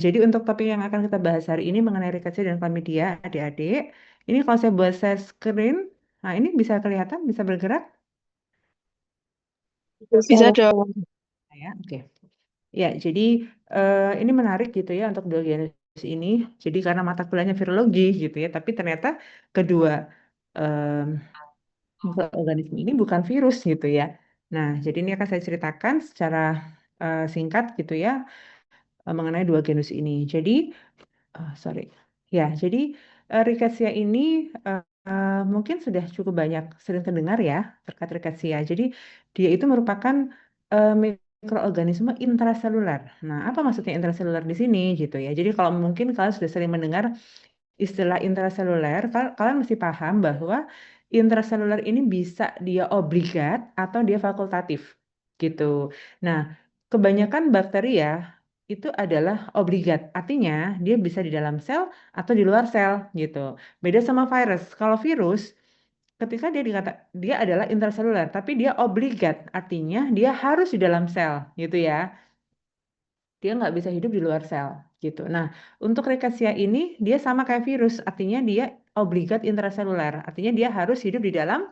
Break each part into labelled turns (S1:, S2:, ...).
S1: Jadi untuk topik yang akan kita bahas hari ini mengenai rickettsia dan chlamydia, adik-adik. Ini kalau saya buat share screen, nah ini bisa kelihatan, bisa bergerak?
S2: Bisa dong.
S1: Ya, oke. Ya, jadi ini menarik gitu ya untuk dua genus ini. Jadi karena mata kuliahnya virologi gitu ya, tapi ternyata kedua em, mikroorganisme ini bukan virus gitu ya. Nah, jadi ini akan saya ceritakan secara singkat gitu ya mengenai dua genus ini. Jadi sorry. Ya, jadi rickettsia ini mungkin sudah cukup banyak sering terdengar ya terkait rickettsia. Jadi dia itu merupakan mikroorganisme intraseluler. Nah, apa maksudnya intraseluler di sini gitu ya? Jadi kalau mungkin kalian sudah sering mendengar istilah intraseluler, kalian mesti paham bahwa intraseluler ini bisa dia obligat atau dia fakultatif gitu. Nah, kebanyakan bakteri ya itu adalah obligat, artinya dia bisa di dalam sel atau di luar sel gitu. Beda sama virus. Kalau virus ketika dia adalah intraseluler, tapi dia obligat, artinya dia harus di dalam sel gitu ya. Dia nggak bisa hidup di luar sel gitu. Nah, untuk rickettsia ini dia sama kayak virus, artinya dia obligat intraseluler, artinya dia harus hidup di dalam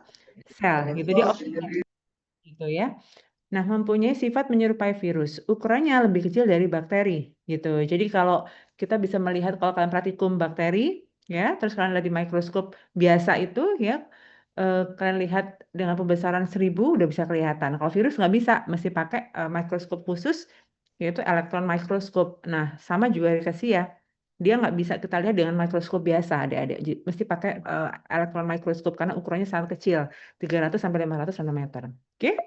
S1: sel gitu. Dia obligat gitu ya. Nah, mempunyai sifat menyerupai virus. Ukurannya lebih kecil dari bakteri gitu. Jadi kalau kita bisa melihat kalau kalian praktikum bakteri ya, terus kalian lihat di mikroskop biasa itu ya, kalian lihat dengan pembesaran 1000 udah bisa kelihatan. Kalau virus nggak bisa, mesti pakai mikroskop khusus yaitu elektron mikroskop. Nah, sama juga rickettsia. Dia nggak bisa kita lihat dengan mikroskop biasa, adik-adik. Mesti pakai elektron mikroskop karena ukurannya sangat kecil, 300 sampai 500 nanometer. Oke?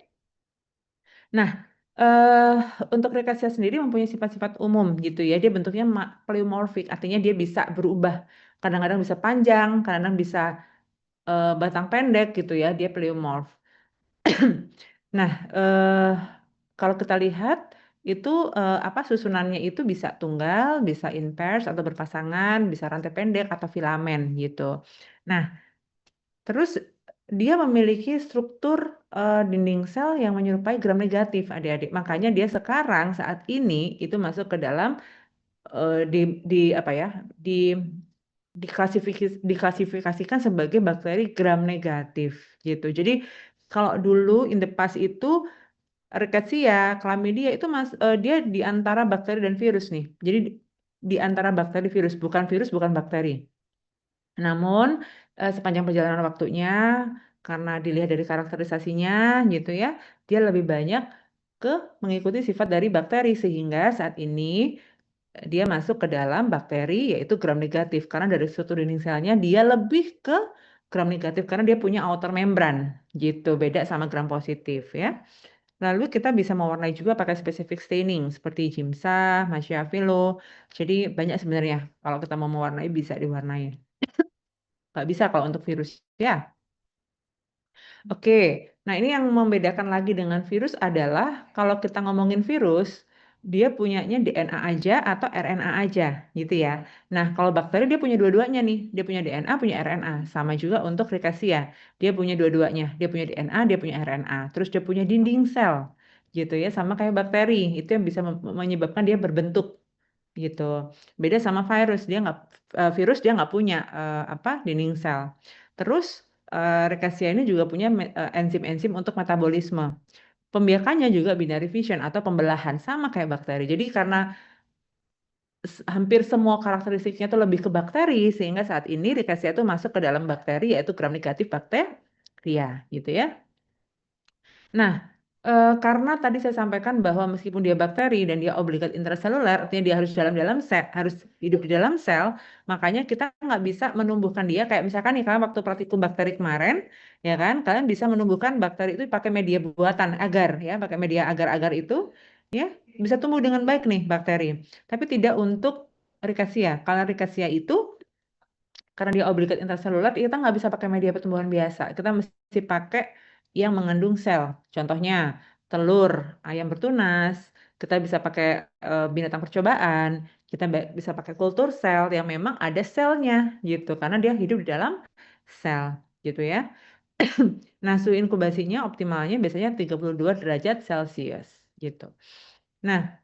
S1: Nah, eh untuk rickettsia sendiri mempunyai sifat-sifat umum gitu ya. Dia bentuknya pleomorphic, artinya dia bisa berubah. Kadang-kadang bisa panjang, kadang-kadang bisa batang pendek gitu ya. Dia pleomorph. Nah, kalau kita lihat itu apa susunannya itu bisa tunggal, bisa in pairs atau berpasangan, bisa rantai pendek atau filamen gitu. Nah, terus dia memiliki struktur dinding sel yang menyerupai gram negatif, adik-adik. Makanya dia sekarang saat ini itu masuk ke dalam di apa ya? Di diklasifikasikan sebagai bakteri gram negatif gitu. Jadi kalau dulu in the past itu rickettsia, chlamydia itu dia di antara bakteri dan virus nih. Jadi di antara bakteri virus, bukan virus, bukan bakteri. Namun sepanjang perjalanan waktunya, karena dilihat dari karakterisasinya gitu ya, dia lebih banyak ke mengikuti sifat dari bakteri sehingga saat ini dia masuk ke dalam bakteri yaitu gram negatif karena dari struktur dinding selnya dia lebih ke gram negatif karena dia punya outer membran gitu, beda sama gram positif ya. Lalu kita bisa mewarnai juga pakai specific staining seperti Giemsa, Maschiavello. Jadi banyak sebenarnya kalau kita mau mewarnai bisa diwarnai. Nggak bisa kalau untuk virus ya. Oke, nah ini yang membedakan lagi dengan virus adalah kalau kita ngomongin virus, dia punyanya DNA aja atau RNA aja gitu ya. Nah kalau bakteri dia punya dua-duanya nih, dia punya DNA, punya RNA. Sama juga untuk rickettsia, dia punya dua-duanya, dia punya DNA, dia punya RNA. Terus dia punya dinding sel gitu ya, sama kayak bakteri, itu yang bisa menyebabkan dia berbentuk gitu. Beda sama virus, virus dia nggak punya apa dinding sel. Terus rickettsia ini juga punya enzim-enzim untuk metabolisme. Pembiakannya juga binary fission atau pembelahan sama kayak bakteri. Jadi karena hampir semua karakteristiknya itu lebih ke bakteri sehingga saat ini rickettsia itu masuk ke dalam bakteri yaitu gram negatif bakteria gitu ya. Nah, karena tadi saya sampaikan bahwa meskipun dia bakteri dan dia obligat intraseluler, artinya dia harus dalam sel, harus hidup di dalam sel, makanya kita nggak bisa menumbuhkan dia kayak misalkan nih kalian waktu praktikum bakteri kemarin, ya kan, kalian bisa menumbuhkan bakteri itu pakai media buatan agar, ya, pakai media agar-agar itu, ya, bisa tumbuh dengan baik nih bakteri. Tapi tidak untuk rickettsia. Kalau rickettsia itu karena dia obligat intraseluler, kita nggak bisa pakai media pertumbuhan biasa. Kita mesti pakai yang mengandung sel. Contohnya telur ayam bertunas, kita bisa pakai binatang percobaan, kita bisa pakai kultur sel yang memang ada selnya gitu, karena dia hidup di dalam sel gitu ya. Nah, suhu inkubasinya optimalnya biasanya 32 derajat Celcius gitu. Nah,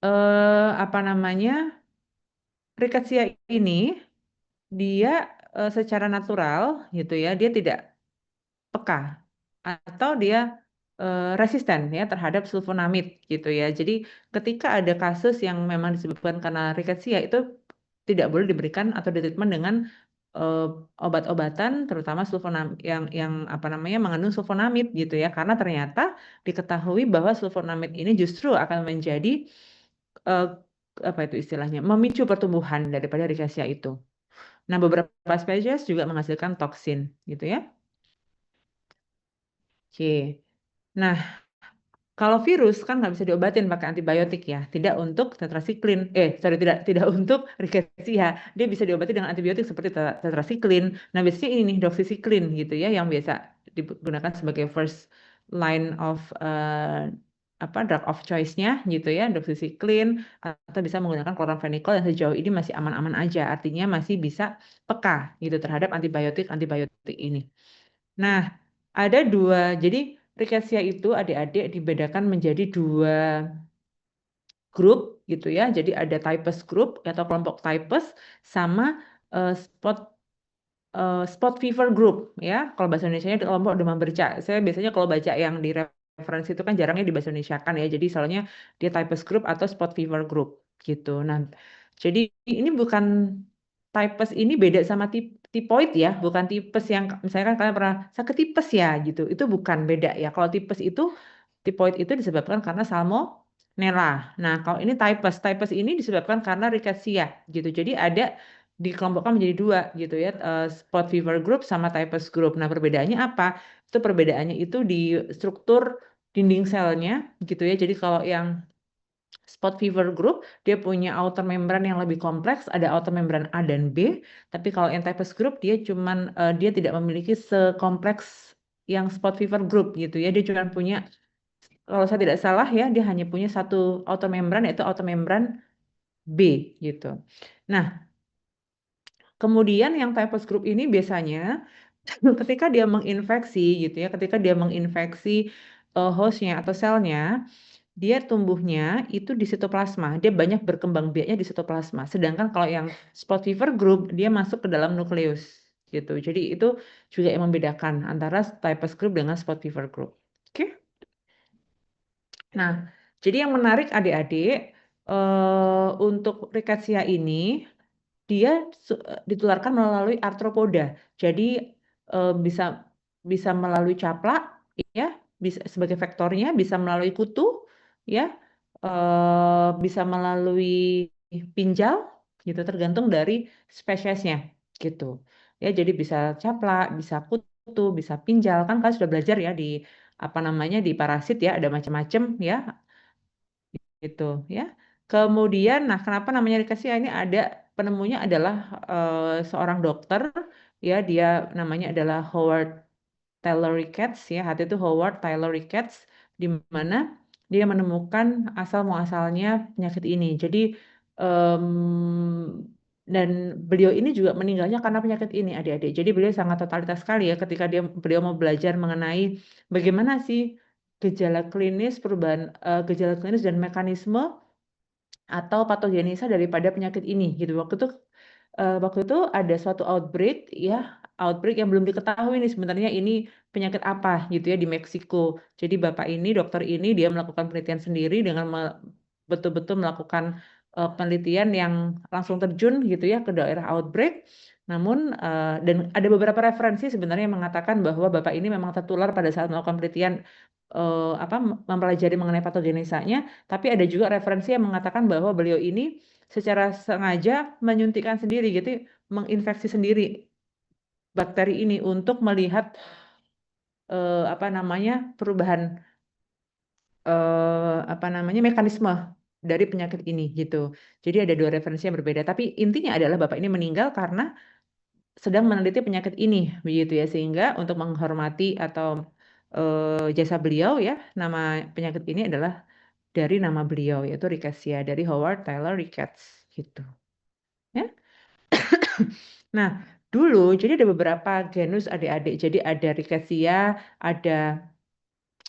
S1: apa namanya, rickettsia ini dia secara natural gitu ya, dia tidak peka atau dia resisten ya terhadap sulfonamid gitu ya. Jadi ketika ada kasus yang memang disebabkan karena rickettsia itu tidak boleh diberikan atau ditreatment dengan eh, obat-obatan terutama sulfonamid yang apa namanya mengandung sulfonamid gitu ya. Karena ternyata diketahui bahwa sulfonamid ini justru akan menjadi eh, apa itu istilahnya memicu pertumbuhan daripada rickettsia itu. Nah, beberapa spesies juga menghasilkan toksin gitu ya. Oke. Nah, kalau virus kan nggak bisa diobatin pakai antibiotik ya, tidak untuk tetrasiklin, sorry tidak untuk rickettsia, dia bisa diobati dengan antibiotik seperti tetrasiklin. Nah biasanya ini nih doxycycline gitu ya, yang biasa digunakan sebagai first line of apa drug of choice-nya gitu ya, doxycycline atau bisa menggunakan chloramphenicol yang sejauh ini masih aman-aman aja, artinya masih bisa peka gitu terhadap antibiotik ini. Nah, ada dua, jadi rickettsia itu adik-adik dibedakan menjadi dua grup gitu ya. Jadi ada types group atau kelompok types sama spot spot fever group ya. Kalau bahasa Indonesia kelompok demam bercak. Saya biasanya kalau baca yang di referensi itu kan jarangnya di bahasa Indonesia kan ya. Jadi soalnya dia types group atau spot fever group gitu. Nah, jadi ini bukan types ini beda sama tipoid ya, bukan tipes yang misalnya kan kalian pernah sakit tipes ya gitu. Itu bukan beda ya. Kalau tipes itu tipoid itu disebabkan karena salmonella. Nah, kalau ini types ini disebabkan karena rickettsia gitu. Jadi ada dikelompokkan menjadi dua gitu ya, spot fever group sama typhus group. Nah, perbedaannya apa? Itu perbedaannya itu di struktur dinding selnya gitu ya. Jadi kalau yang spot fever group dia punya outer membran yang lebih kompleks, ada outer membran A dan B. Tapi kalau yang typhus group dia tidak memiliki sekompleks yang spot fever group gitu ya. Dia cuma punya kalau saya tidak salah ya, dia hanya punya satu outer membran yaitu outer membran B gitu. Nah, kemudian yang typhus group ini biasanya ketika dia menginfeksi gitu ya, ketika dia menginfeksi hostnya atau selnya, dia tumbuhnya itu di sitoplasma. Dia banyak berkembang biaknya di sitoplasma. Sedangkan kalau yang spot fever group, dia masuk ke dalam nukleus gitu. Jadi itu juga yang membedakan antara typhus group dengan spot fever group. Oke. Nah, jadi yang menarik adik-adik untuk rickettsia ini dia ditularkan melalui arthropoda. Jadi bisa bisa melalui caplak ya, bisa sebagai vektornya, bisa melalui kutu ya, bisa melalui pinjal gitu tergantung dari spesiesnya gitu. Ya, jadi bisa caplak, bisa kutu, bisa pinjal. Kan kalian sudah belajar ya di apa namanya di parasit ya, ada macam-macam ya gitu ya. Kemudian, nah kenapa namanya rickettsia ini ada penemunya adalah seorang dokter ya dia namanya adalah Howard Taylor Ricketts ya hati itu Howard Taylor Ricketts di mana dia menemukan asal muasalnya penyakit ini. Jadi em, dan beliau ini juga meninggalnya karena penyakit ini adik-adik. Jadi beliau sangat totalitas sekali ya ketika beliau mau belajar mengenai bagaimana sih gejala klinis perubahan gejala klinis dan mekanisme atau patogenesa daripada penyakit ini gitu. Waktu itu ada suatu outbreak ya, outbreak yang belum diketahui nih sebenarnya ini penyakit apa gitu ya di Meksiko. Jadi bapak ini, dokter ini dia melakukan penelitian sendiri dengan betul-betul melakukan penelitian yang langsung terjun gitu ya ke daerah outbreak. Namun dan ada beberapa referensi sebenarnya yang mengatakan bahwa bapak ini memang tertular pada saat melakukan penelitian apa mempelajari mengenai patogenesanya, tapi ada juga referensi yang mengatakan bahwa beliau ini secara sengaja menyuntikkan sendiri gitu, menginfeksi sendiri bakteri ini untuk melihat apa namanya perubahan apa namanya mekanisme dari penyakit ini gitu. Jadi ada dua referensi yang berbeda, tapi intinya adalah bapak ini meninggal karena sedang meneliti penyakit ini begitu ya sehingga untuk menghormati atau jasa beliau ya nama penyakit ini adalah dari nama beliau yaitu Rickettsia dari Howard Taylor Ricketts gitu. Ya. Nah, dulu jadi ada beberapa genus adik-adik. Jadi ada Rickettsia, ada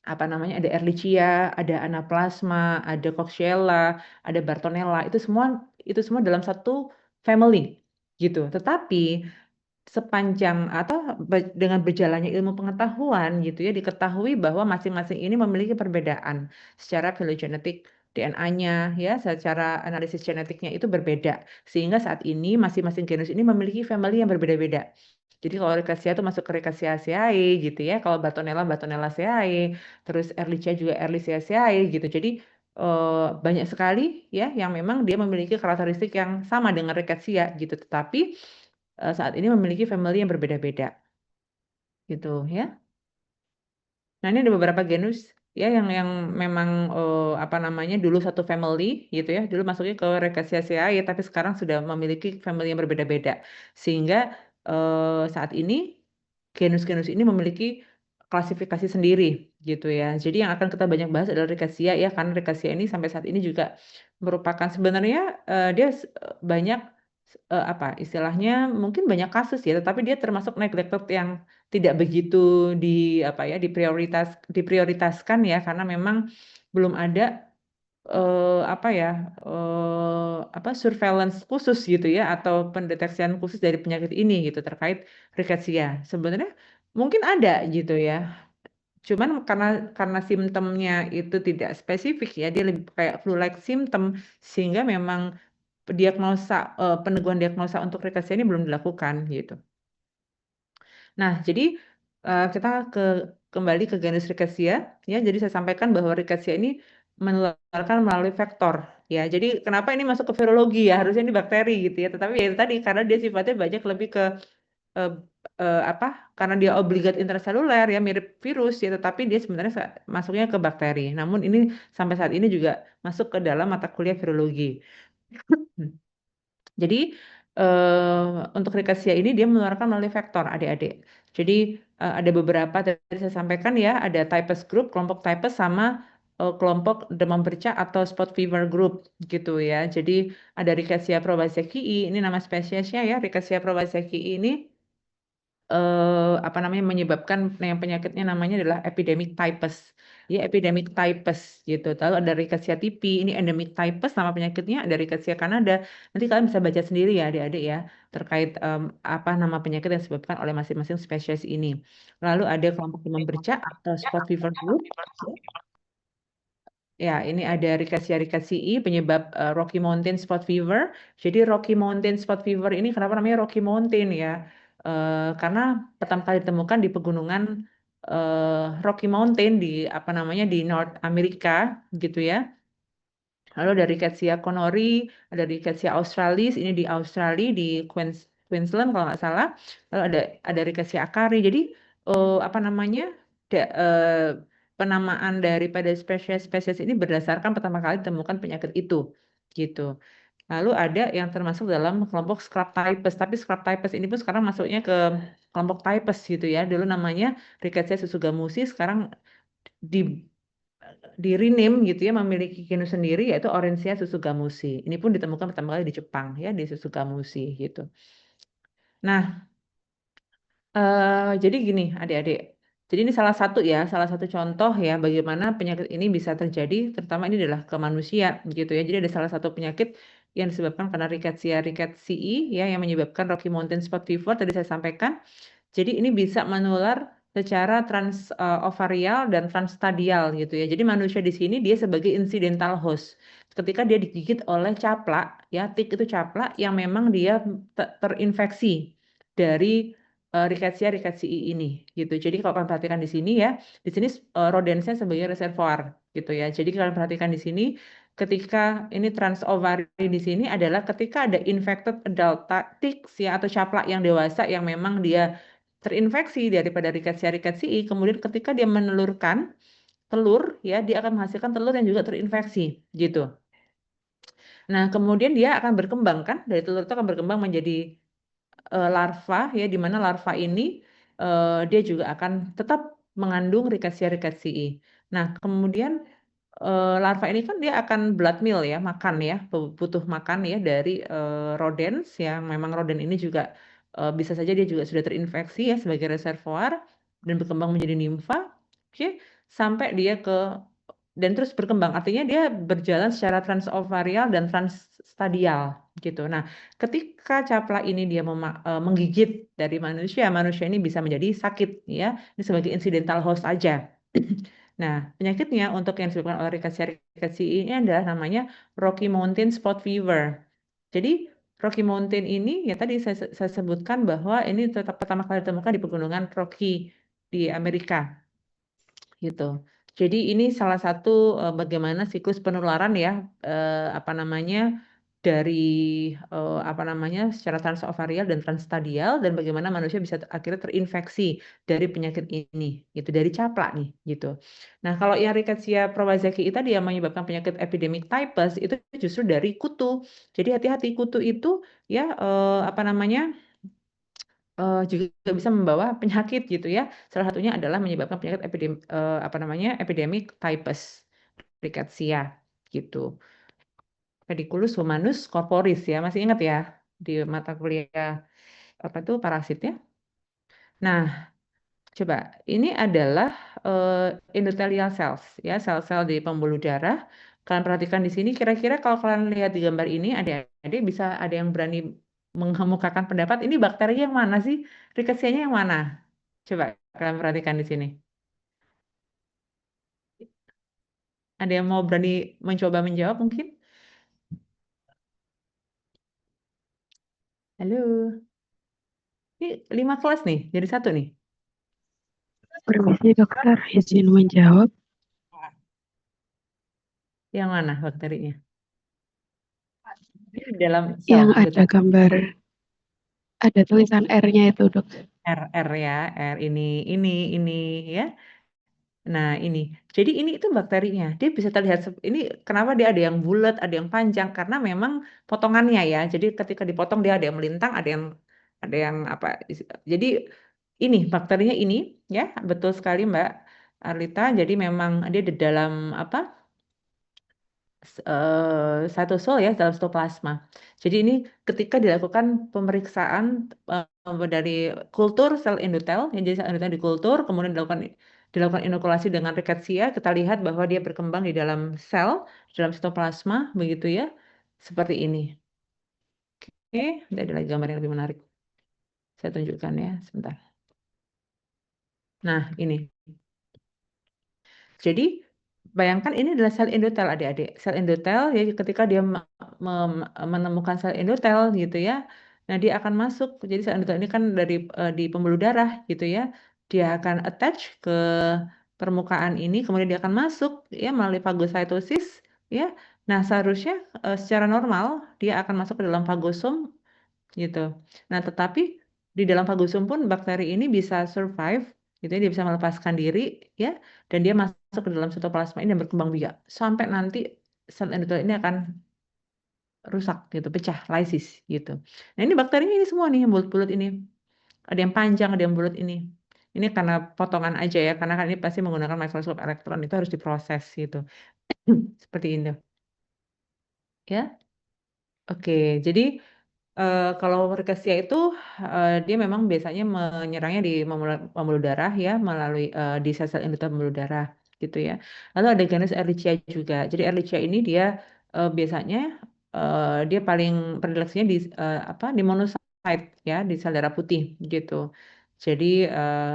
S1: apa namanya, ada Ehrlichia, ada Anaplasma, ada Coxiella, ada Bartonella, itu semua dalam satu family gitu. Tetapi sepanjang atau dengan berjalannya ilmu pengetahuan gitu ya, diketahui bahwa masing-masing ini memiliki perbedaan secara filogenetik DNA-nya ya, secara analisis genetiknya itu berbeda. Sehingga saat ini masing-masing genus ini memiliki family yang berbeda-beda. Jadi kalau Rickettsia itu masuk ke Rickettsiaceae gitu ya, kalau Bartonella Bartonellaceae, terus Ehrlichia juga Ehrlichiaceae gitu. Jadi banyak sekali ya yang memang dia memiliki karakteristik yang sama dengan Rickettsia gitu, tetapi saat ini memiliki family yang berbeda-beda gitu ya. Nah, ini ada beberapa genus ya yang memang apa namanya dulu satu family gitu ya. Dulu masuknya ke Rickettsiaceae tapi sekarang sudah memiliki family yang berbeda-beda. Sehingga saat ini genus-genus ini memiliki klasifikasi sendiri gitu ya. Jadi yang akan kita banyak bahas adalah Rickettsia ya, karena Rickettsia ini sampai saat ini juga merupakan sebenarnya dia banyak apa istilahnya mungkin banyak kasus ya, tetapi dia termasuk neglected yang tidak begitu di apa ya diprioritaskan ya, karena memang belum ada apa ya apa surveillance khusus gitu ya atau pendeteksian khusus dari penyakit ini gitu terkait rickettsia. Sebenarnya mungkin ada gitu ya. Cuman karena simptomnya itu tidak spesifik ya, dia lebih kayak flu-like symptom sehingga memang peneguhan diagnosa untuk rickettsia ini belum dilakukan gitu. Nah, jadi kita kembali ke genus Rickettsia ya. Jadi saya sampaikan bahwa Rickettsia ini menularkan melalui vektor ya. Jadi kenapa ini masuk ke virologi ya? Harusnya ini bakteri gitu ya. Tetapi ya itu tadi karena dia sifatnya banyak lebih ke eh, apa? Karena dia obligat intraseluler ya mirip virus ya, tetapi dia sebenarnya masuknya ke bakteri. Namun ini sampai saat ini juga masuk ke dalam mata kuliah virologi. Jadi untuk rickettsia ini dia menularkan melalui vektor adik-adik. Jadi ada beberapa tadi saya sampaikan ya, ada types group, kelompok types sama kelompok demam bercak atau spot fever group gitu ya. Jadi ada Rickettsia prowazekii, ini nama spesiesnya ya, Rickettsia prowazekii ini apa namanya menyebabkan yang penyakitnya namanya adalah epidemic typhus. Ya, epidemic typhus gitu. Lalu ada Rickettsia tipi, ini endemic typhus nama penyakitnya, ada Rickettsia Kanada. Nanti kalian bisa baca sendiri ya adik-adik ya terkait apa nama penyakit yang disebabkan oleh masing-masing spesies ini. Lalu ada kelompok demam bercak atau spot fever group. Ya, ini ada Rickettsia penyebab Rocky Mountain Spot Fever. Jadi Rocky Mountain Spot Fever ini kenapa namanya Rocky Mountain ya? Karena pertama kali ditemukan di pegunungan Rocky Mountain di apa namanya di North Amerika gitu ya. Lalu ada Rickettsia conori, ada Rickettsia australis, ini di Australia di Queensland kalau nggak salah. Lalu ada Rickettsia akari. Jadi apa namanya penamaan daripada spesies-spesies ini berdasarkan pertama kali ditemukan penyakit itu, gitu. Lalu ada yang termasuk dalam kelompok scrub types, tapi scrub types ini pun sekarang masuknya ke kelompok types gitu ya. Dulu namanya Rickettsia susugamusi, sekarang di rename gitu ya memiliki genus sendiri yaitu Orencia susugamusi. Ini pun ditemukan pertama kali di Jepang ya di susugamusi gitu. Nah, jadi gini adik-adik. Jadi ini salah satu contoh ya bagaimana penyakit ini bisa terjadi, terutama ini adalah ke manusia gitu ya. Jadi ada salah satu penyakit yang disebabkan karena Rickettsia rickettsii ya yang menyebabkan Rocky Mountain Spot Fever tadi saya sampaikan. Jadi ini bisa menular secara ovarial dan transstadial gitu ya. Jadi manusia di sini dia sebagai incidental host. Ketika dia digigit oleh caplak, ya tik itu caplak yang memang dia terinfeksi dari Rickettsia rickettsii ini gitu. Jadi kalau kalian perhatikan di sini rodensnya sebagai reservoir gitu ya. Jadi kalian perhatikan di sini ketika ini transovari di sini adalah ketika ada infected adult ticks ya atau caplak yang dewasa yang memang dia terinfeksi daripada Rickettsia rickettsii, kemudian ketika dia menelurkan telur ya dia akan menghasilkan telur yang juga terinfeksi gitu. Nah, kemudian dia akan berkembang kan dari telur itu akan berkembang menjadi larva ya di mana larva ini dia juga akan tetap mengandung Rickettsia rickettsii. Nah, kemudian larva ini kan dia akan blood meal ya, makan ya, butuh makan ya dari rodents yang memang rodent ini juga bisa saja dia juga sudah terinfeksi ya sebagai reservoir dan berkembang menjadi nimfa. Oke, sampai dia ke dan terus berkembang. Artinya dia berjalan secara transovarial dan transstadial gitu. Nah, ketika capla ini dia menggigit dari manusia, manusia ini bisa menjadi sakit ya. Ini sebagai incidental host aja. Nah, penyakitnya untuk yang disebabkan oleh rickettsia ini adalah namanya Rocky Mountain Spot Fever. Jadi Rocky Mountain ini ya tadi saya sebutkan bahwa ini tetap pertama kali ditemukan di pegunungan Rocky di Amerika gitu. Jadi ini salah satu bagaimana siklus penularan ya apa namanya dari apa namanya secara transovarial dan transstadial dan bagaimana manusia bisa akhirnya terinfeksi dari penyakit ini gitu dari capla nih gitu. Nah, kalau yang Rickettsia prowazekii tadi yang menyebabkan penyakit epidemik typhus itu justru dari kutu. Jadi hati-hati kutu itu ya apa namanya juga bisa membawa penyakit gitu ya. Salah satunya adalah menyebabkan penyakit apa namanya epidemik typhus rickettsia gitu. Pediculus humanus corporis ya, masih ingat ya di mata kuliah apa tuh parasit ya. Nah, coba ini adalah endothelial cells ya, sel-sel di pembuluh darah. Kalian perhatikan di sini kira-kira kalau kalian lihat di gambar ini adik-adik bisa ada yang berani mengemukakan pendapat ini bakteri yang mana sih? Rickettsia-nya yang mana? Coba kalian perhatikan di sini. Ada yang mau berani mencoba menjawab mungkin? Halo. Ini 5 kelas nih, jadi satu nih.
S2: Permisi dokter, izin menjawab.
S1: Yang mana bakterinya? Ini di dalam sel
S2: Yang ada
S1: endotel.
S2: gambar, ada tulisan R-nya itu dok.
S1: R ya, R ini ya. Nah, ini. Jadi ini itu bakterinya. Dia bisa terlihat ini kenapa dia ada yang bulat, ada yang panjang karena memang potongannya ya. Jadi ketika dipotong dia ada yang melintang, ada yang apa. Jadi ini bakterinya ini ya, betul sekali Mbak Arlita. Jadi memang dia di dalam apa? Cytosol ya dalam sitoplasma. Jadi ini ketika dilakukan pemeriksaan dari kultur sel endotel, yang jadi sel endotel dikultur, kemudian dilakukan inokulasi dengan rickettsia, kita lihat bahwa dia berkembang di dalam sel, di dalam sitoplasma, begitu ya, seperti ini. Oke, ada lagi gambar yang lebih menarik. Saya tunjukkan ya, sebentar. Nah, ini. Jadi bayangkan ini adalah sel endotel adik-adik. Sel endotel ya ketika dia menemukan sel endotel gitu ya. Nah, dia akan masuk. Jadi sel endotel ini kan dari di pembuluh darah gitu ya. Dia akan attach ke permukaan ini kemudian dia akan masuk ya melalui fagositosis ya. Nah, seharusnya secara normal dia akan masuk ke dalam fagosom gitu. Nah, tetapi di dalam fagosum pun bakteri ini bisa survive, gitu ya, dia bisa melepaskan diri, ya, dan dia masuk ke dalam sitoplasma ini dan berkembang biak sampai nanti sel endotel ini akan rusak, gitu, pecah, lysis, gitu. Nah, ini bakterinya ini semua nih, yang bulat-bulat ini, ada yang panjang, ada yang bulat ini. Ini karena potongan aja ya, karena kan ini pasti menggunakan mikroskop elektron itu harus diproses gitu, seperti ini, ya. Oke, jadi kalau rickettsia itu dia memang biasanya menyerangnya di pembuluh darah ya melalui di sel-sel endotel pembuluh darah gitu ya. Lalu ada genus Ehrlichia juga. Jadi Ehrlichia ini dia biasanya dia paling predileksinya di apa di monocyte ya di sel darah putih gitu. Jadi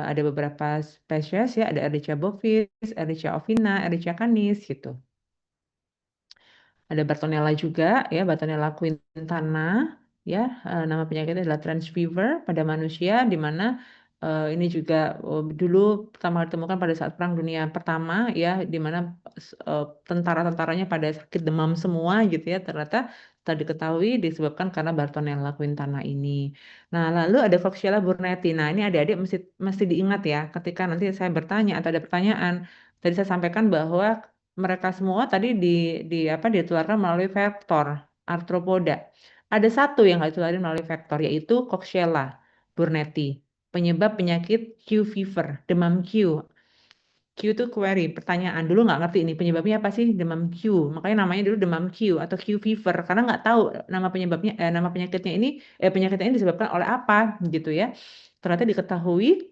S1: ada beberapa spesies ya ada Ehrlichia bovis, Ehrlichia ovina, Ehrlichia canis gitu. Ada Bartonella juga ya, Bartonella quintana ya, nama penyakitnya adalah trench fever pada manusia di mana ini juga dulu pertama ditemukan pada saat Perang Dunia Pertama ya, di mana tentara-tentaranya pada sakit demam semua gitu ya, ternyata tadi diketahui disebabkan karena Bartonella quintana ini. Nah, lalu ada Coxiella burnetii. Nah, ini adik-adik mesti diingat ya, ketika nanti saya bertanya atau ada pertanyaan. Tadi saya sampaikan bahwa mereka semua tadi apa ditularkan melalui vektor arthropoda. Ada satu yang nggak ditularin melalui vektor yaitu Coxiella burnetii, penyebab penyakit Q fever, demam Q. Q itu query, pertanyaan. Dulu nggak ngerti ini penyebabnya apa sih demam Q. Makanya namanya dulu demam Q atau Q fever karena nggak tahu nama penyebabnya, nama penyakitnya ini disebabkan oleh apa gitu ya. Ternyata diketahui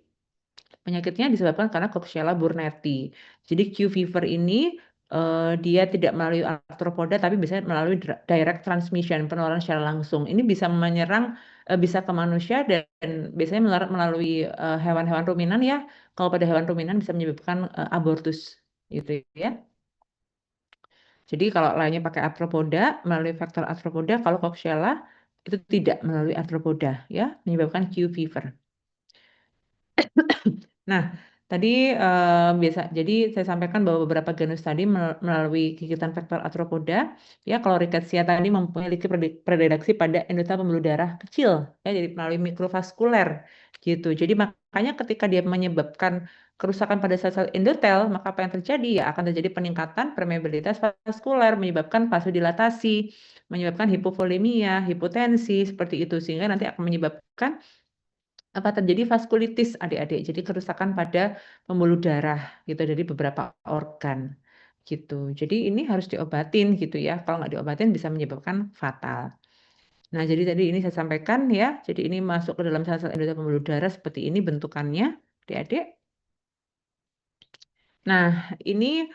S1: Penyakitnya disebabkan karena Coxiella burnetii. Jadi Q fever ini dia tidak melalui arthropoda tapi bisa melalui direct transmission, penularan secara langsung. Ini bisa menyerang bisa ke manusia dan biasanya menular melalui hewan-hewan ruminan ya. Kalau pada hewan ruminan bisa menyebabkan abortus gitu ya. Jadi kalau lainnya pakai arthropoda, melalui faktor arthropoda, kalau Coxiella itu tidak melalui arthropoda ya, menyebabkan Q fever. Nah, tadi jadi saya sampaikan bahwa beberapa genus tadi melalui gigitan vektor arthropoda, ya kalau rickettsia tadi memiliki predileksi pada endotel pembuluh darah kecil, ya jadi melalui mikrovaskuler gitu. Jadi makanya ketika dia menyebabkan kerusakan pada sel-sel endotel, maka apa yang terjadi ya akan terjadi peningkatan permeabilitas vaskuler, menyebabkan vasodilatasi, menyebabkan hipovolemia, hipotensi seperti itu sehingga nanti akan menyebabkan apa terjadi vaskulitis adik-adik. Jadi kerusakan pada pembuluh darah gitu dari beberapa organ gitu. Jadi ini harus diobatin gitu ya. Kalau nggak diobatin bisa menyebabkan fatal. Nah, jadi tadi ini saya sampaikan ya. Jadi ini masuk ke dalam sel-sel endotel pembuluh darah seperti ini bentukannya, adik-adik. Nah, ini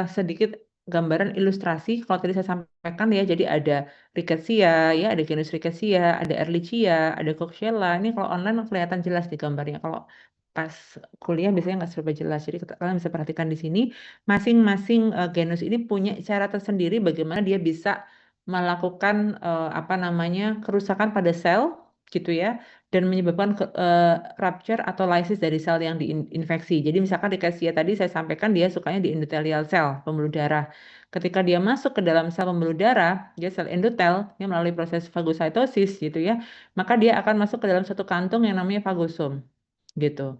S1: sedikit gambaran ilustrasi. Kalau tadi saya sampaikan ya, jadi ada rickettsia, ya ada genus rickettsia, ada ehrlichia, ada coxiella. Ini kalau online kelihatan jelas di gambarnya. Kalau pas kuliah biasanya nggak serba jelas. Jadi kalian bisa perhatikan di sini, masing-masing genus ini punya cara tersendiri bagaimana dia bisa melakukan apa namanya kerusakan pada sel, gitu ya dan menyebabkan rupture atau lysis dari sel yang diinfeksi. Jadi misalkan rickettsia tadi saya sampaikan dia sukanya di endothelial cell, pembuluh darah. Ketika dia masuk ke dalam sel pembuluh darah, dia sel endotel yang melalui proses fagositosis gitu ya, maka dia akan masuk ke dalam satu kantung yang namanya fagosom gitu.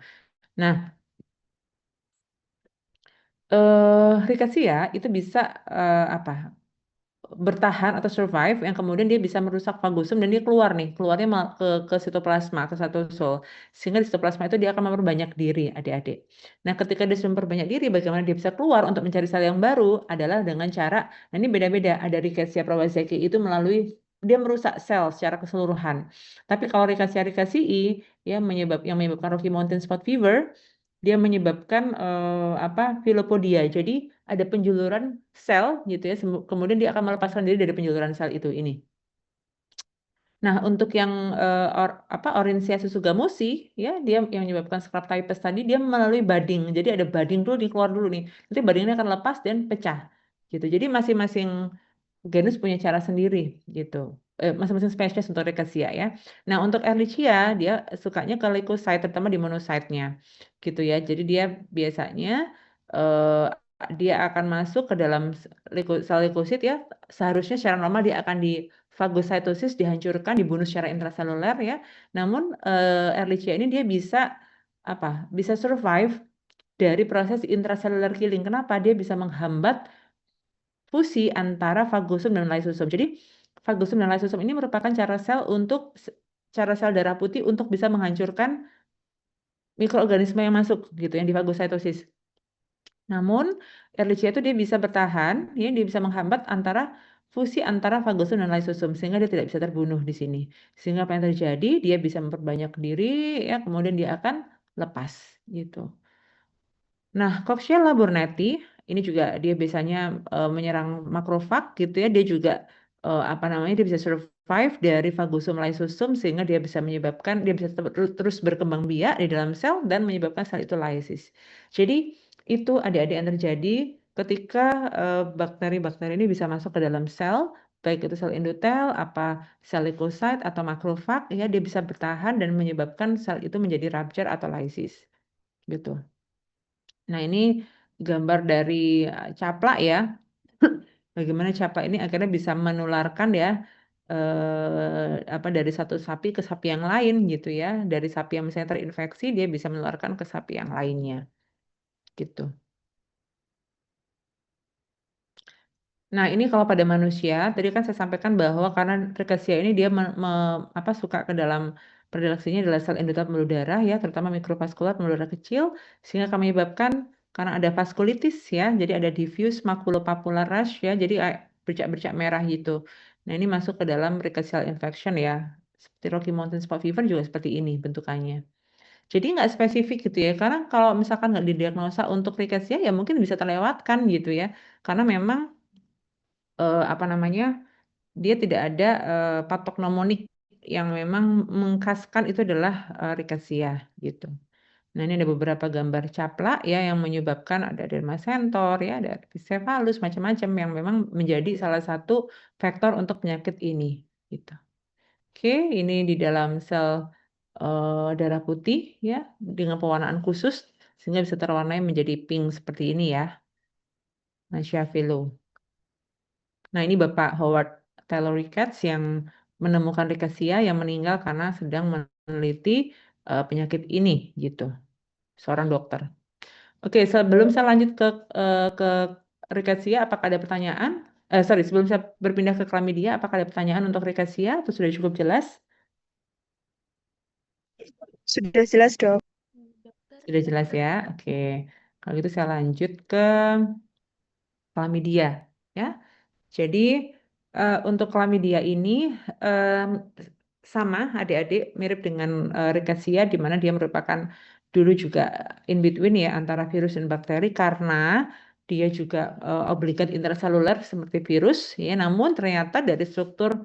S1: Nah, rickettsia itu bisa apa? Bertahan atau survive yang kemudian dia bisa merusak fagosum dan dia keluar nih keluarnya ke sitoplasma atau cytosol sehingga di sitoplasma itu dia akan memperbanyak diri adik-adik. Nah ketika dia sudah memperbanyak diri bagaimana dia bisa keluar untuk mencari sel yang baru adalah dengan cara nah ini beda-beda ada Rickettsia prowazekii itu melalui dia merusak sel secara keseluruhan. Tapi kalau Rickettsia rickettsii ya yang menyebabkan Rocky Mountain Spot Fever dia menyebabkan apa filopodia. Jadi ada penjuluran sel gitu ya, kemudian dia akan melepaskan diri dari penjuluran sel itu ini. Nah, untuk yang apa Orencia susugamusi ya, dia yang menyebabkan scrub types tadi dia melalui budding. Jadi ada budding dulu dikeluar dulu nih. Nanti buddingnya akan lepas dan pecah. Gitu. Jadi masing-masing genus punya cara sendiri gitu. Masing-masing spesies untuk rickettsia ya. Nah, untuk Ehrlichia dia sukanya ke leukocyte terutama di monocyte-nya. Gitu ya. Jadi dia biasanya eh, dia akan masuk ke dalam sel leukosit ya. Seharusnya secara normal dia akan fagositosis dihancurkan, dibunuh secara intraseluler ya. Namun Ehrlichia ini dia bisa apa? Bisa survive dari proses intracellular killing. Kenapa? Dia bisa menghambat fusi antara fagosum dan lysosom. Jadi fagosum dan lysosom ini merupakan cara sel darah putih untuk bisa menghancurkan mikroorganisme yang masuk gitu yang di fagositosis. Namun Ehrlichia itu dia bisa bertahan, ya dia bisa menghambat fusi antara fagosum dan lysosom sehingga dia tidak bisa terbunuh di sini. Sehingga apa yang terjadi? Dia bisa memperbanyak diri ya kemudian dia akan lepas gitu. Nah, Coxiella burnetii ini juga dia biasanya menyerang makrofag gitu ya. Dia juga apa namanya? Dia bisa survive dari fagosum lysosum sehingga dia bisa terus berkembang biak di dalam sel dan menyebabkan sel itu lysis. Jadi itu adik-adik yang terjadi ketika bakteri-bakteri ini bisa masuk ke dalam sel, baik itu sel endotel, apa sel leukosit atau makrofag ya dia bisa bertahan dan menyebabkan sel itu menjadi rupture atau lysis gitu. Nah, ini gambar dari caplak ya. Bagaimana caplak ini akhirnya bisa menularkan ya apa dari satu sapi ke sapi yang lain gitu ya. Dari sapi yang misalnya terinfeksi dia bisa menularkan ke sapi yang lainnya gitu. Nah, ini kalau pada manusia, tadi kan saya sampaikan bahwa karena rickettsia ini dia apa suka ke dalam predileksinya adalah sel endotel pembuluh darah ya, terutama mikrovaskular pembuluh darah kecil, sehingga akan menyebabkan karena ada vaskulitis ya, jadi ada diffuse maculopapular rash ya, jadi bercak-bercak merah gitu. Nah, ini masuk ke dalam rickettsial infection ya. Seperti Rocky Mountain Spot Fever juga seperti ini bentukannya. Jadi nggak spesifik gitu ya, karena kalau misalkan nggak didiagnosa untuk rickettsia ya mungkin bisa terlewatkan gitu ya, karena memang apa namanya dia tidak ada patognomonik yang memang mengkhaskan itu adalah rickettsia gitu. Nah, ini ada beberapa gambar caplak ya yang menyebabkan ada dermacentor ya, ada epicephalus macam-macam yang memang menjadi salah satu faktor untuk penyakit ini gitu. Oke, ini di dalam sel darah putih ya dengan pewarnaan khusus sehingga bisa terwarnai menjadi pink seperti ini ya. Nah, Shafilo. Nah, ini Bapak Howard Taylor Ricketts yang menemukan rickettsia yang meninggal karena sedang meneliti penyakit ini gitu. Seorang dokter. Oke, sebelum saya lanjut ke rickettsia, apakah ada pertanyaan? Sorry, sebelum saya berpindah ke chlamydia, apakah ada pertanyaan untuk rickettsia atau sudah cukup jelas?
S3: Sudah jelas, Dok.
S1: Sudah jelas ya. Oke, kalau gitu saya lanjut ke chlamydia, ya. Jadi untuk chlamydia ini em, sama adik-adik mirip dengan rickettsia di mana dia merupakan dulu juga in between ya antara virus dan bakteri karena dia juga obligat intraseluler seperti virus ya namun ternyata dari struktur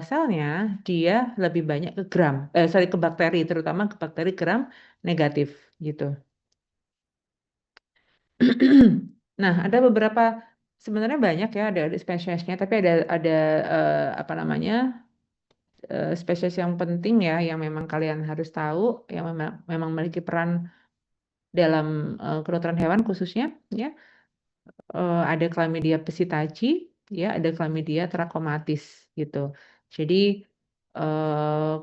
S1: selnya dia lebih banyak ke gram sorry ke bakteri terutama ke bakteri gram negatif gitu. Nah, ada beberapa sebenarnya banyak ya ada spesiesnya tapi ada apa namanya spesies yang penting ya yang memang kalian harus tahu yang memang memiliki peran dalam kedokteran hewan khususnya ya. Ada Chlamydia psittaci ya ada Chlamydia trachomatis gitu. Jadi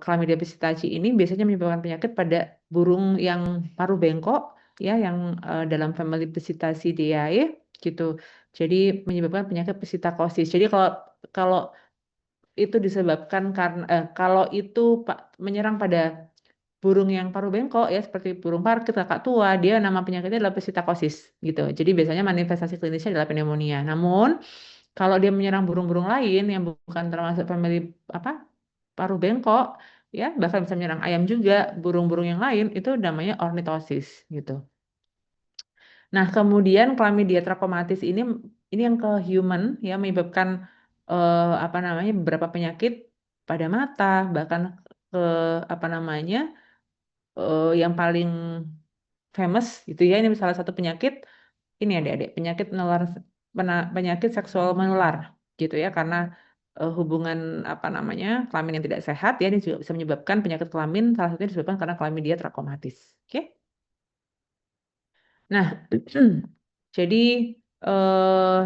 S1: Chlamydia psittaci ini biasanya menyebabkan penyakit pada burung yang paruh bengkok ya yang dalam famili Psittacidae gitu. Jadi menyebabkan penyakit psittakosis. Jadi kalau kalau itu disebabkan karena kalau itu menyerang pada burung yang paruh bengkok ya seperti burung parkit, kakak tua, dia nama penyakitnya adalah psittakosis gitu. Jadi biasanya manifestasi klinisnya adalah pneumonia. Namun kalau dia menyerang burung-burung lain yang bukan termasuk famili apa paruh bengkok ya bahkan bisa menyerang ayam juga, burung-burung yang lain itu namanya ornitosis gitu. Nah, kemudian Chlamydia trachomatis ini yang ke human ya menyebabkan apa namanya beberapa penyakit pada mata, bahkan ke apa namanya yang paling famous gitu ya ini salah satu penyakit ini adik-adik penyakit menular penyakit seksual menular gitu ya karena hubungan apa namanya kelamin yang tidak sehat ya ini juga bisa menyebabkan penyakit kelamin salah satunya disebabkan karena Chlamydia trachomatis. Oke. Nah, jadi eh,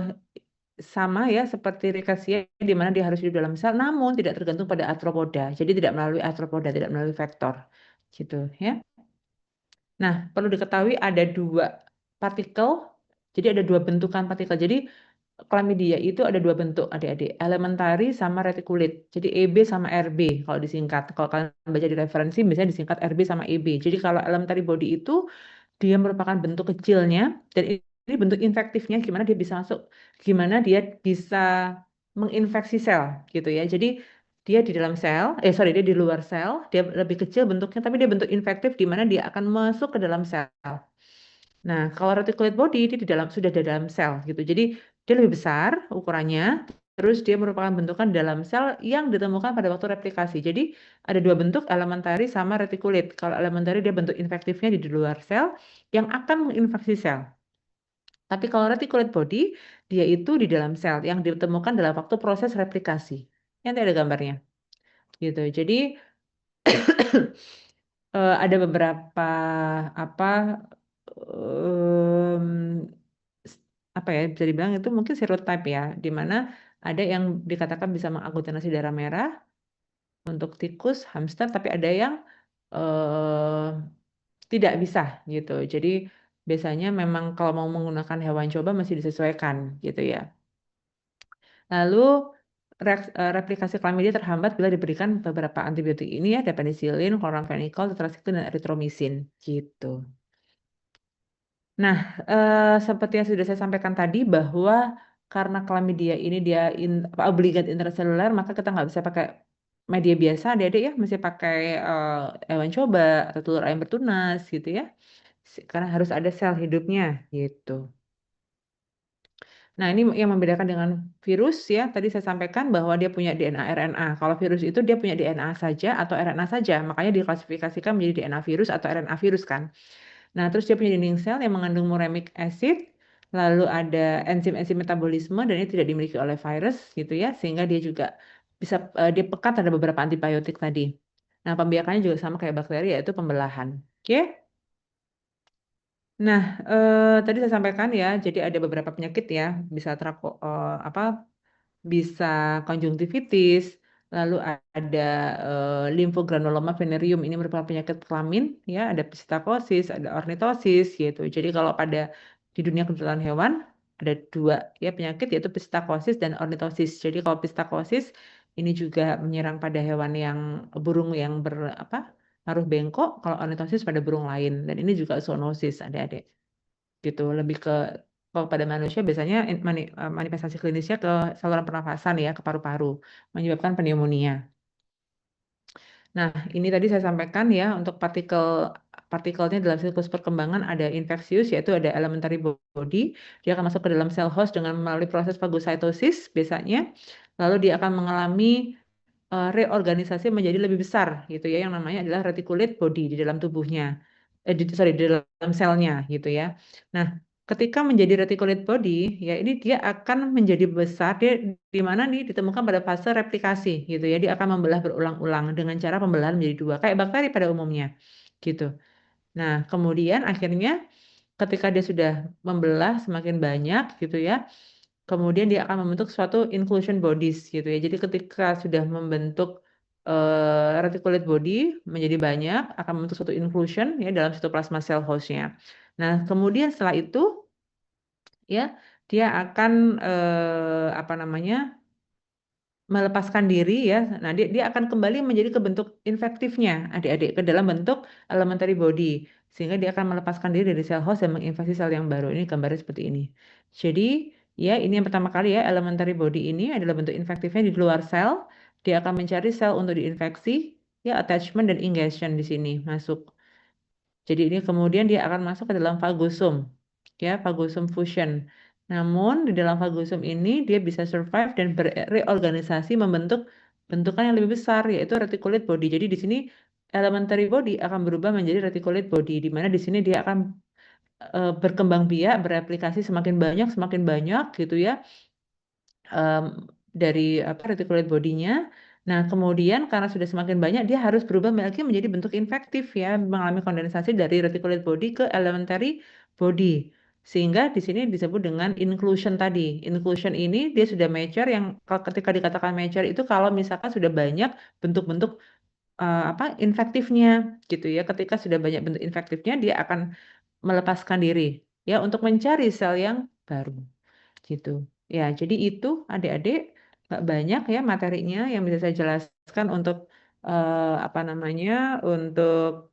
S1: sama ya seperti rickettsia di mana dia harus hidup dalam sel, namun tidak tergantung pada arthropoda. Jadi tidak melalui arthropoda, tidak melalui vektor, gitu ya. Nah, perlu diketahui ada dua partikel, jadi ada dua bentukan partikel. Jadi chlamydia itu ada dua bentuk adik-adik, elementary sama reticulate. Jadi EB sama RB kalau disingkat. Kalau kalian baca di referensi biasanya disingkat RB sama EB. Jadi kalau elementary body itu dia merupakan bentuk kecilnya dan ini bentuk infektifnya gimana dia bisa masuk, gimana dia bisa menginfeksi sel gitu ya. Jadi dia di dalam sel, sorry dia di luar sel, dia lebih kecil bentuknya tapi dia bentuk infektif di mana dia akan masuk ke dalam sel. Nah, kalau reticulate body dia di dalam sudah di dalam sel gitu. Jadi dia lebih besar ukurannya, terus dia merupakan bentukan dalam sel yang ditemukan pada waktu replikasi. Jadi ada dua bentuk elementary sama reticulate. Kalau elementary dia bentuk infektifnya di luar sel yang akan menginfeksi sel. Tapi kalau reticulate body dia itu di dalam sel yang ditemukan dalam waktu proses replikasi. Nanti ada gambarnya. Gitu. Jadi ada beberapa apa em, apa ya bisa dibilang itu mungkin serotype ya, di mana ada yang dikatakan bisa mengaglutinasi darah merah untuk tikus, hamster, tapi ada yang eh, tidak bisa gitu. Jadi biasanya memang kalau mau menggunakan hewan coba masih disesuaikan gitu ya. Lalu replikasi chlamydia terhambat bila diberikan beberapa antibiotik ini ya, ada penisilin, chloramphenicol, tetracycline, dan erythromycin gitu. Nah, seperti yang sudah saya sampaikan tadi bahwa karena chlamydia ini dia obligat intraseluler, maka kita nggak bisa pakai media biasa adik-adik ya mesti pakai hewan coba atau telur ayam bertunas gitu ya. Karena harus ada sel hidupnya gitu. Nah, ini yang membedakan dengan virus ya. Tadi saya sampaikan bahwa dia punya DNA RNA. Kalau virus itu dia punya DNA saja atau RNA saja. Makanya diklasifikasikan menjadi DNA virus atau RNA virus kan. Nah, terus dia punya dinding sel yang mengandung muramic acid, lalu ada enzim-enzim metabolisme dan ini tidak dimiliki oleh virus gitu ya, sehingga dia juga bisa dia pekat terhadap beberapa antibiotik tadi. Nah, pembiakannya juga sama kayak bakteri yaitu pembelahan. Oke? Nah, tadi saya sampaikan ya, jadi ada beberapa penyakit ya, bisa bisa konjungtivitis, lalu ada limfogranuloma venereum ini merupakan penyakit kelamin ya, ada psittacosis, ada ornitosis gitu. Jadi kalau pada di dunia kedokteran hewan ada dua ya penyakit yaitu psittacosis dan ornitosis. Jadi kalau psittacosis ini juga menyerang pada hewan yang burung yang paruh bengkok, kalau ornitosis pada burung lain dan ini juga zoonosis adik-adik gitu lebih ke kalau pada manusia biasanya manifestasi klinisnya ke saluran pernafasan ya ke paru-paru menyebabkan pneumonia. Nah, ini tadi saya sampaikan ya untuk partikelnya dalam siklus perkembangan ada infeksius yaitu ada elementary body, dia akan masuk ke dalam sel host dengan melalui proses fagositosis biasanya. Lalu dia akan mengalami reorganisasi menjadi lebih besar gitu ya yang namanya adalah reticulate body di dalam tubuhnya di dalam selnya gitu ya. Nah, ketika menjadi reticulate body ya ini dia akan menjadi besar dia di mana nih ditemukan pada fase replikasi gitu ya dia akan membelah berulang-ulang dengan cara pembelahan menjadi dua kayak bakteri pada umumnya gitu. Nah, kemudian akhirnya ketika dia sudah membelah semakin banyak gitu ya kemudian dia akan membentuk suatu inclusion bodies gitu ya. Jadi ketika sudah membentuk reticulate body menjadi banyak, akan membentuk suatu inclusion ya dalam sitoplasma cell hostnya. Nah, kemudian setelah itu ya dia akan apa namanya melepaskan diri ya. Nah, dia akan kembali menjadi ke bentuk infektifnya adik-adik ke dalam bentuk elementary body sehingga dia akan melepaskan diri dari sel host dan menginfeksi sel yang baru. Ini gambarnya seperti ini. Jadi, ya ini yang pertama kali ya elementary body ini adalah bentuk infektifnya di luar sel. Dia akan mencari sel untuk diinfeksi, ya attachment dan ingestion di sini masuk. Jadi ini kemudian dia akan masuk ke dalam fagosum, ya fagosum fusion. Namun di dalam fagosum ini dia bisa survive dan bereorganisasi membentuk bentukan yang lebih besar yaitu reticulate body. Jadi di sini elementary body akan berubah menjadi reticulate body di mana di sini dia akan berkembang biak, bereplikasi semakin banyak gitu ya dari reticulate body-nya. Nah, kemudian karena sudah semakin banyak, dia harus berubah lagi menjadi bentuk infektif ya, mengalami kondensasi dari reticulate body ke elementary body. Sehingga di sini disebut dengan inclusion tadi. Inclusion ini dia sudah mature yang ketika dikatakan mature itu kalau misalkan sudah banyak bentuk-bentuk infektifnya gitu ya. Ketika sudah banyak bentuk infektifnya, dia akan melepaskan diri ya untuk mencari sel yang baru gitu. Ya, jadi itu adik-adik nggak banyak ya materinya yang bisa saya jelaskan untuk untuk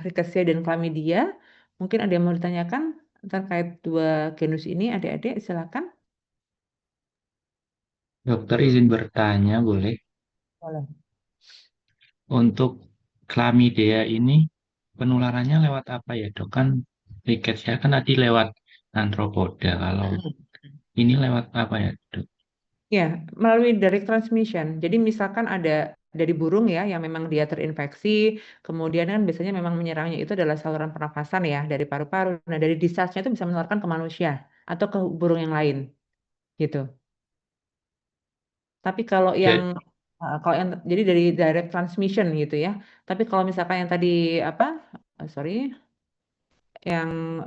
S1: rickettsia dan chlamydia. Mungkin ada yang mau ditanyakan terkait dua genus ini, adik-adik silakan.
S4: Dokter izin bertanya, boleh?
S1: Boleh.
S4: Untuk chlamydia ini penularannya lewat apa ya, dok? Kan rickettsia kan tadi lewat arthropoda. Kalau ini lewat apa ya, dok?
S1: Ya, melalui direct transmission. Jadi misalkan ada dari burung ya yang memang dia terinfeksi, kemudian kan biasanya memang menyerangnya itu adalah saluran pernafasan ya dari paru-paru. Nah, dari discharge-nya itu bisa menularkan ke manusia atau ke burung yang lain gitu. Tapi
S4: Jadi,
S1: kalau yang jadi dari direct transmission gitu ya. Tapi kalau misalkan yang tadi apa? Sorry, yang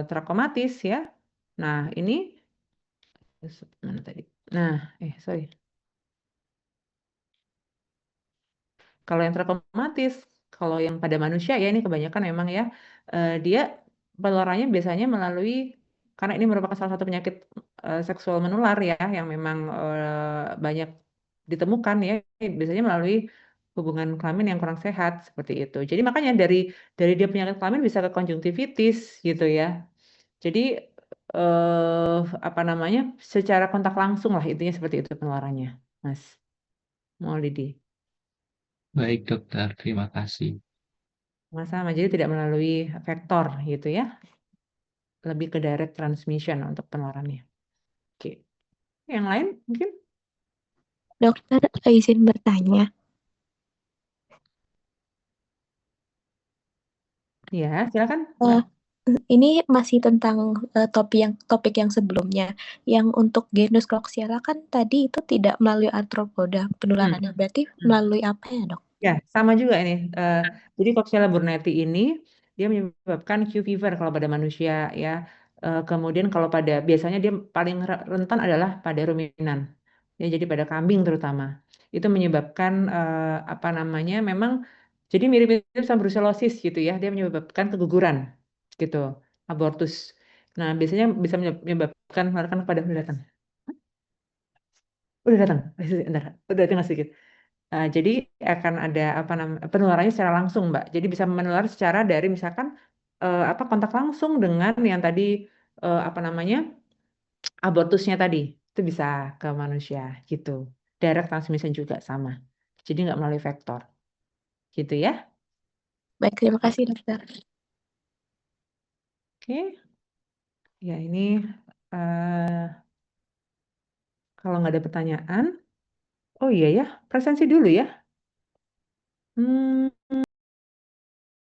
S1: trakomatis ya. Nah, ini mana tadi? Nah, sorry. Kalau yang trakomatis, kalau yang pada manusia ya ini kebanyakan memang ya dia penularannya biasanya melalui karena ini merupakan salah satu penyakit seksual menular ya yang memang banyak ditemukan ya biasanya melalui hubungan kelamin yang kurang sehat seperti itu. Jadi makanya dari dia penyakit kelamin bisa ke konjungtivitis gitu ya. Jadi apa namanya secara kontak langsung lah intinya seperti itu penularannya, Mas. Maulidi.
S4: Baik dokter, terima kasih.
S1: Sama-sama, jadi tidak melalui vektor gitu ya. Lebih ke direct transmission untuk penularannya. Oke. Yang lain mungkin?
S5: Dokter, izin bertanya.
S1: Ya, silakan.
S5: Eh, ini masih tentang topik yang sebelumnya. Yang untuk genus Klebsiella kan tadi itu tidak melalui arthropoda penularannya. Berarti melalui apa ya, Dok?
S1: Ya, sama juga ini. Jadi Coxiella burnetii ini dia menyebabkan Q fever kalau pada manusia ya. Kemudian kalau pada biasanya dia paling rentan adalah pada ruminan. Ya, jadi pada kambing terutama. Itu menyebabkan apa namanya? Memang jadi mirip-mirip sama brucellosis gitu ya. Dia menyebabkan keguguran gitu, abortus. Nah, biasanya bisa menyebabkan melarikan pada udah datang. Udah datang. Bentar, udah tinggal sedikit. Jadi akan ada apa namanya penularannya secara langsung, Mbak. Jadi bisa menular secara dari misalkan apa kontak langsung dengan yang tadi apa namanya abortusnya tadi itu bisa ke manusia gitu. Direct transmission juga sama. Jadi nggak melalui vektor, gitu ya.
S5: Baik, terima kasih, Dokter.
S1: Oke. Ya ini kalau nggak ada pertanyaan, oh iya ya presensi dulu ya.